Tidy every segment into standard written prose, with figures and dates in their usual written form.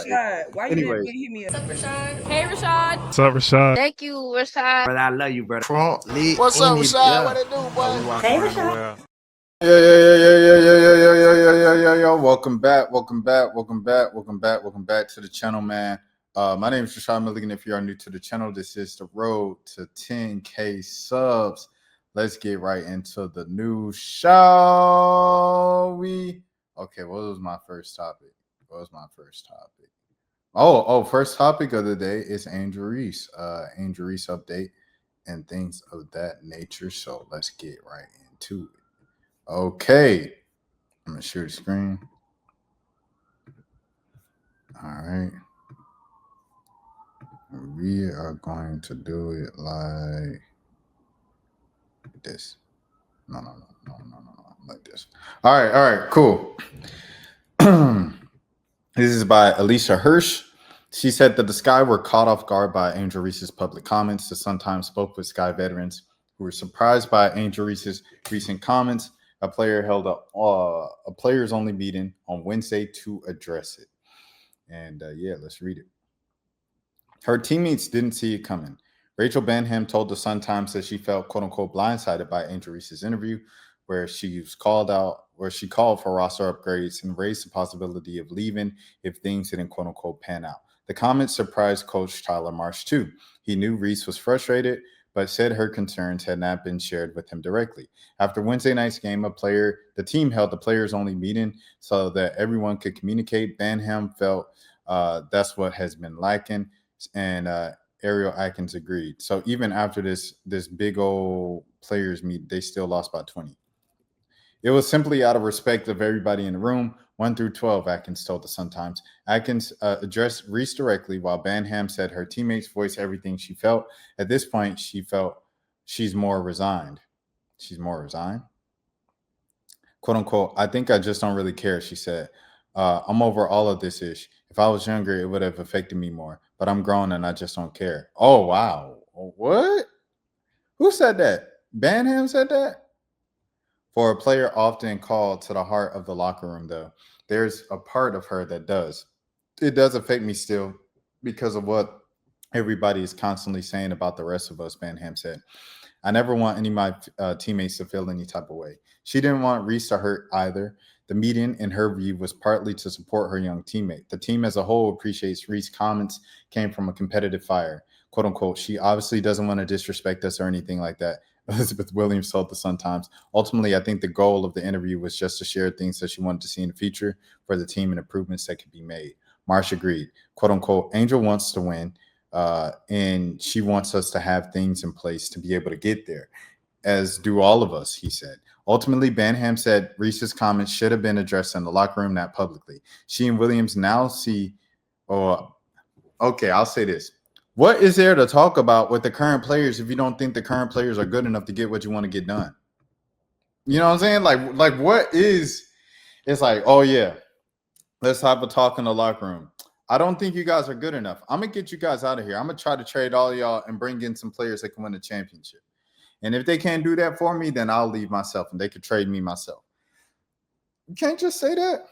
Rashad, why you didn't Anyways, hit me up? What's up, Rashad? Hey, Rashad. What's up, Rashad? Thank you, Rashad. Brother, I love you, brother. Trump lit. What's up, Rashad? What it do, boy? Hey, Rashad. Yeah. Welcome back to the channel, man. My name is Rashad Milligan. If you are new to the channel, this is the road to 10K subs. Let's get right into the news, shall we? Okay, what was my first topic? First topic of the day is Angel Reese. Angel Reese update and things of that nature. So let's get right into it. Okay, I'm gonna share the screen. All right, we are going to do it like this. No, like this. All right, cool. This is by Alicia Hirsch. She said that the Sky were caught off guard by Angel Reese's public comments. The Sun Times spoke with Sky veterans who were surprised by Angel Reese's recent comments. A player held a players-only meeting on Wednesday to address it. And let's read it. Her teammates didn't see it coming. Rachel Banham told the Sun Times that she felt quote-unquote blindsided by Angel Reese's interview, where she called for roster upgrades and raised the possibility of leaving if things didn't quote-unquote pan out. The comments surprised coach Tyler Marsh too. He knew Reese was frustrated, but said her concerns had not been shared with him directly. After Wednesday night's game, the team held the players-only meeting so that everyone could communicate. Banham felt that's what has been lacking, and Ariel Atkins agreed. So even after this big old players meet, they still lost by 20. It was simply out of respect of everybody in the room, 1 through 12, Atkins told the Sun Times. Atkins addressed Reese directly, while Banham said her teammates voiced everything she felt. At this point, she felt she's more resigned. She's more resigned? Quote unquote, I think I just don't really care, she said. I'm over all of this ish. If I was younger, it would have affected me more, but I'm grown and I just don't care. Oh, wow. What? Who said that? Banham said that? For a player often called to the heart of the locker room, though, there's a part of her that does. It does affect me still because of what everybody is constantly saying about the rest of us, Banham said. I never want any of my teammates to feel any type of way. She didn't want Reese to hurt either. The meeting, in her view, was partly to support her young teammate. The team as a whole appreciates Reese's comments came from a competitive fire. Quote unquote, she obviously doesn't want to disrespect us or anything like that. Elizabeth Williams told the Sun Times. Ultimately, I think the goal of the interview was just to share things that she wanted to see in the future for the team and improvements that could be made. Marsh agreed. Quote unquote, Angel wants to win, and she wants us to have things in place to be able to get there, as do all of us, he said. Ultimately, Banham said Reese's comments should have been addressed in the locker room, not publicly. She and Williams now see, I'll say this. What is there to talk about with the current players if you don't think the current players are good enough to get what you want to get done? You know what I'm saying? Like what is, it's like, oh yeah, let's have a talk in the locker room. I don't think you guys are good enough. I'm going to get you guys out of here. I'm going to try to trade all y'all and bring in some players that can win the championship. And if they can't do that for me, then I'll leave myself and they could trade me myself. You can't just say that.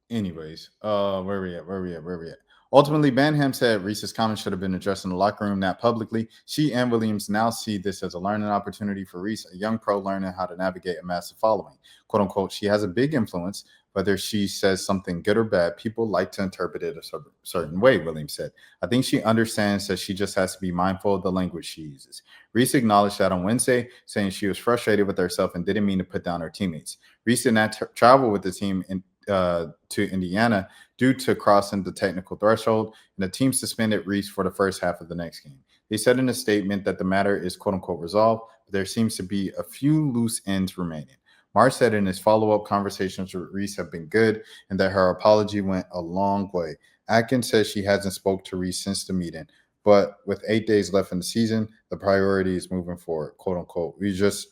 Anyways, where we at? Ultimately, Banham said Reese's comments should have been addressed in the locker room, not publicly. She and Williams now see this as a learning opportunity for Reese, a young pro learning how to navigate a massive following. Quote unquote, she has a big influence. Whether she says something good or bad, people like to interpret it a certain way, Williams said. I think she understands that she just has to be mindful of the language she uses. Reese acknowledged that on Wednesday, saying she was frustrated with herself and didn't mean to put down her teammates. Reese did not travel with the team to Indiana due to crossing the technical threshold, and the team suspended Reese for the first half of the next game. They said in a statement that the matter is quote-unquote resolved, but there seems to be a few loose ends remaining. Marsh said in his follow-up conversations with Reese have been good and that her apology went a long way. Atkins says she hasn't spoke to Reese since the meeting, but with 8 days left in the season, the priority is moving forward, quote-unquote. We're just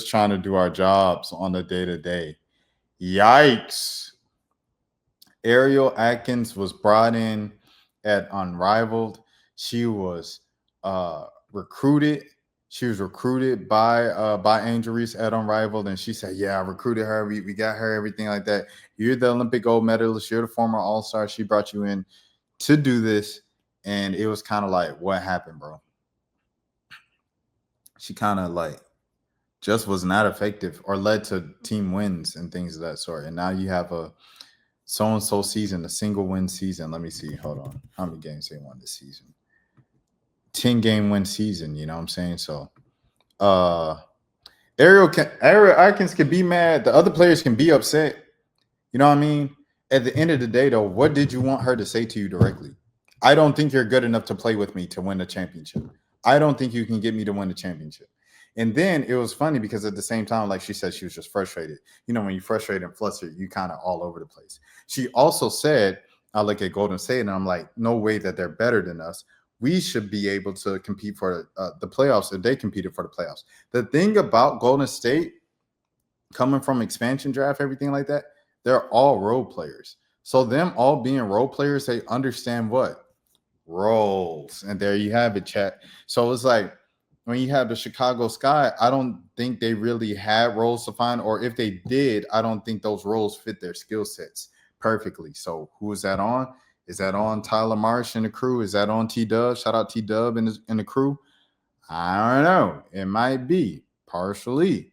trying to do our jobs on the day-to-day. Yikes. Ariel Atkins was brought in at Unrivaled. She was recruited. she was recruited by Angel Reese at Unrivaled, and she said, "Yeah, I recruited her. We got her, everything like that. You're the Olympic gold medalist. You're the former All-Star. She brought you in to do this." And it was kind of like, what happened, bro? She kind of like just was not effective or led to team wins and things of that sort. And now you have a so-and-so season, a single win season. Let me see. Hold on. How many games they won this season? 10-game win season, you know what I'm saying? So Ariel Atkins can be mad. The other players can be upset. You know what I mean? At the end of the day, though, what did you want her to say to you directly? I don't think you're good enough to play with me to win the championship. I don't think you can get me to win the championship. And then it was funny because at the same time, like she said, she was just frustrated. You know, when you're frustrated and flustered, you kind of all over the place. She also said, I look at Golden State and I'm like, no way that they're better than us. We should be able to compete for the playoffs if they competed for the playoffs. The thing about Golden State, coming from expansion draft, everything like that, they're all role players. So them all being role players, they understand what? Roles. And there you have it, chat. So it's like when you have the Chicago Sky, I don't think they really had roles to find, or if they did, I don't think those roles fit their skill sets perfectly. So who is that on? Is that on Tyler Marsh and the crew? Is that on T-Dub? Shout out T-Dub and the crew. I don't know. It might be partially.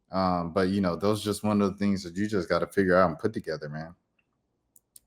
But, you know, those are just one of the things that you just got to figure out and put together, man.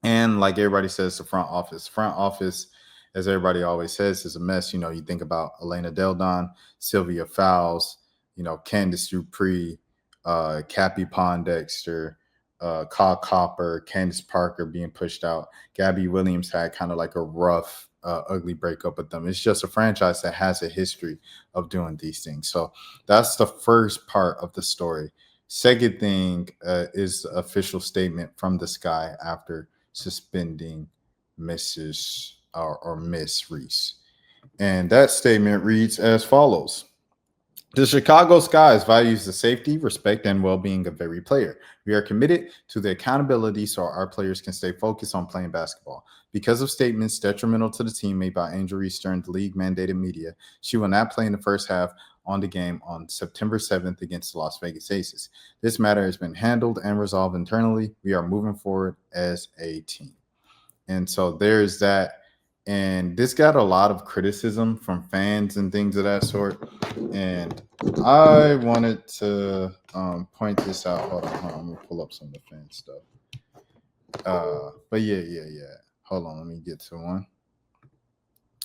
And like everybody says, the front office. Front office, as everybody always says, is a mess. You know, you think about Elena Deldon, Sylvia Fowles, you know, Candice Dupree, Cappy Pondexter, Kyle Copper, Candace Parker being pushed out. Gabby Williams had kind of like a rough, ugly breakup with them. It's just a franchise that has a history of doing these things. So that's the first part of the story. Second thing is the official statement from the Sky after suspending Mrs. or Miss Reese. And that statement reads as follows. The Chicago Skies values the safety, respect, and well-being of every player. We are committed to the accountability so our players can stay focused on playing basketball. Because of statements detrimental to the team made by Angel Reese during the league-mandated media, she will not play in the first half on the game on September 7th against the Las Vegas Aces. This matter has been handled and resolved internally. We are moving forward as a team. And so there's that. And this got a lot of criticism from fans and things of that sort. And I wanted to point this out. Hold on. I'm going to pull up some of the fan stuff. But yeah. Hold on. Let me get to one.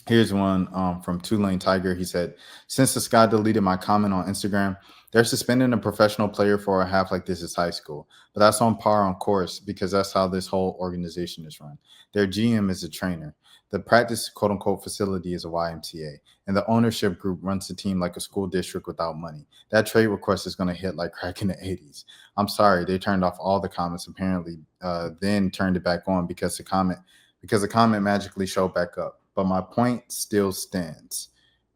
Here's one from Tulane Tiger. He said, since the Sky deleted my comment on Instagram, they're suspending a professional player for a half like this is high school. But that's on par on course because that's how this whole organization is run. Their GM is a trainer. The practice, quote-unquote, facility is a YMCA, and the ownership group runs the team like a school district without money. That trade request is going to hit like crack in the 80s. I'm sorry, they turned off all the comments, apparently, then turned it back on because the comment magically showed back up. But my point still stands.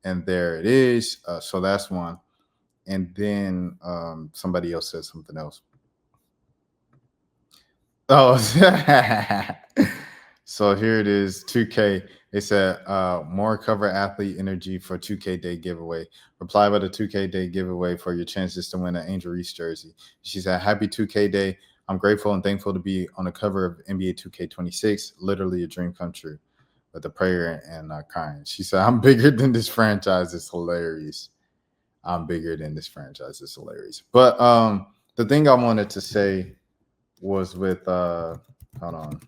And there it is. So that's one. And then somebody else said something else. Oh, so here it is, 2K. They said more cover athlete energy for 2K Day giveaway. Reply by the 2K Day giveaway for your chances to win an Angel Reese jersey. She said, happy 2K Day. I'm grateful and thankful to be on the cover of NBA 2K26. Literally a dream come true. With a prayer and crying. She said, I'm bigger than this franchise. It's hilarious. I'm bigger than this franchise. It's hilarious. But the thing I wanted to say was with hold on.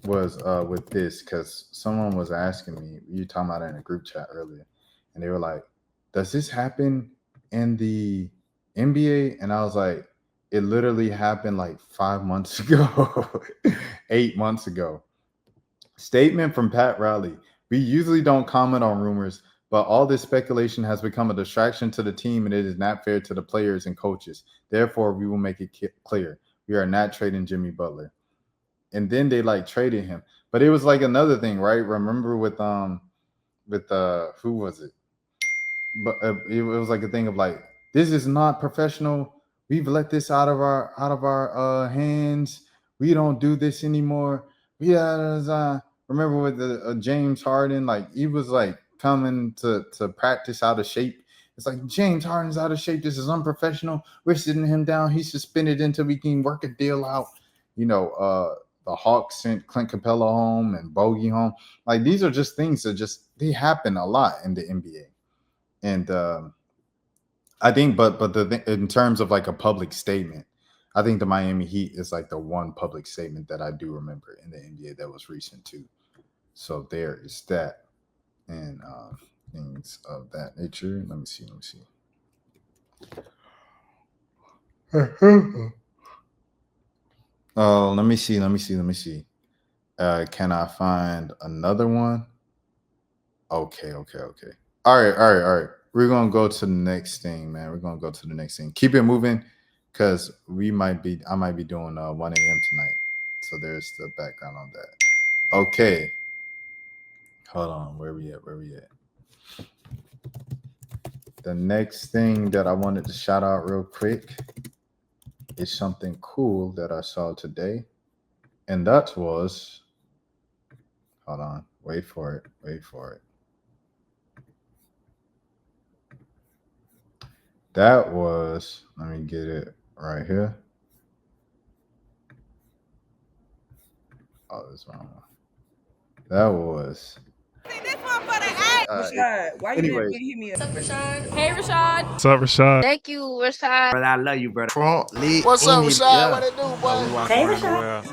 Was with this, because someone was asking me, you talking about it in a group chat earlier, and they were like, does this happen in the NBA? And I was like, it literally happened like 5 months ago, 8 months ago. Statement from Pat Riley. We usually don't comment on rumors, but all this speculation has become a distraction to the team, and it is not fair to the players and coaches. Therefore, we will make it clear. We are not trading Jimmy Butler. And then they like traded him. But it was like another thing, right? Remember with who was it? But it was like a thing of like, this is not professional. We've let this out of our hands. We don't do this anymore. Yeah, Remember with the James Harden, like he was like coming to practice out of shape. It's like James Harden's out of shape. This is unprofessional. We're sitting him down. He's suspended until we can work a deal out. The Hawks sent Clint Capella home and Bogey home. Like these are just things that they happen a lot in the NBA. And I think, in terms of like a public statement, I think the Miami Heat is like the one public statement that I do remember in the NBA that was recent too. So there is that, and things of that nature. Let me see. Oh, let me see. Can I find another one? Okay. All right. We're gonna go to the next thing, man. Keep it moving, because I might be doing 1 a.m. tonight. So there's the background on that. Okay. Hold on. Where we at? The next thing that I wanted to shout out real quick is something cool that I saw today. And that was, hold on, wait for it. That was, let me get it right here. Oh, this wrong one. That was. Rashad, why you Anyway. didn't hit me up? What's up, Rashad? Hey, Rashad. What's up, Rashad? Thank you, Rashad. What's up, Rashad? What it do, boy? Hey, Rashad.